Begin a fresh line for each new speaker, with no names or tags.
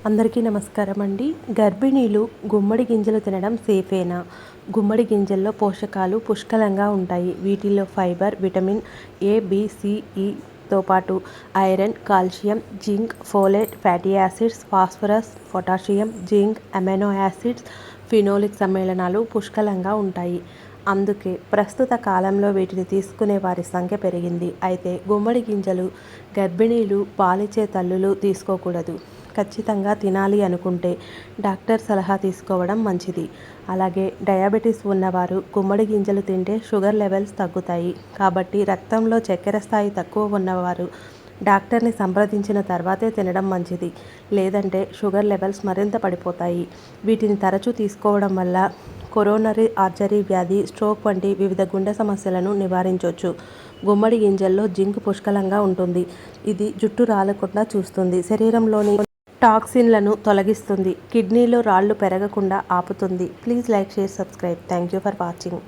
అందరికీ నమస్కారం అండి. గర్భిణీలు గుమ్మడి గింజలు తినడం సేఫేనా? గుమ్మడి గింజల్లో పోషకాలు పుష్కలంగా ఉంటాయి. వీటిల్లో fibre, vitamin A, B, C, ఇతో పాటు iron, calcium, zinc, folate, fatty acids, phosphorus, potassium, zinc, amino acids, phenolic సమ్మేళనాలు పుష్కలంగా ఉంటాయి. అందుకే ప్రస్తుత కాలంలో వీటిని తీసుకునే వారి సంఖ్య పెరిగింది. అయితే గుమ్మడి గింజలు గర్భిణీలు, పాలిచ్చే తల్లులు తీసుకోకూడదు. ఖచ్చితంగా తినాలి అనుకుంటే డాక్టర్ సలహా తీసుకోవడం మంచిది. అలాగే డయాబెటీస్ ఉన్నవారు గుమ్మడి గింజలు తింటే షుగర్ లెవెల్స్ తగ్గుతాయి. కాబట్టి రక్తంలో చక్కెర స్థాయి తక్కువ ఉన్నవారు డాక్టర్ని సంప్రదించిన తర్వాతే తినడం మంచిది. లేదంటే షుగర్ లెవెల్స్ మరింత పడిపోతాయి. వీటిని తరచూ తీసుకోవడం వల్ల కొరోనరీ ఆర్టరీ వ్యాధి, స్ట్రోక్ వంటి వివిధ గుండె సమస్యలను నివారించవచ్చు. గుమ్మడి గింజల్లో జింక్ పుష్కలంగా ఉంటుంది. ఇది జుట్టు రాలకుండా చూస్తుంది. శరీరంలోని టాక్సిన్లను తొలగిస్తుంది. కిడ్నీలో రాళ్లు పెరగకుండా ఆపుతుంది. Please like, share, subscribe. Thank you for watching.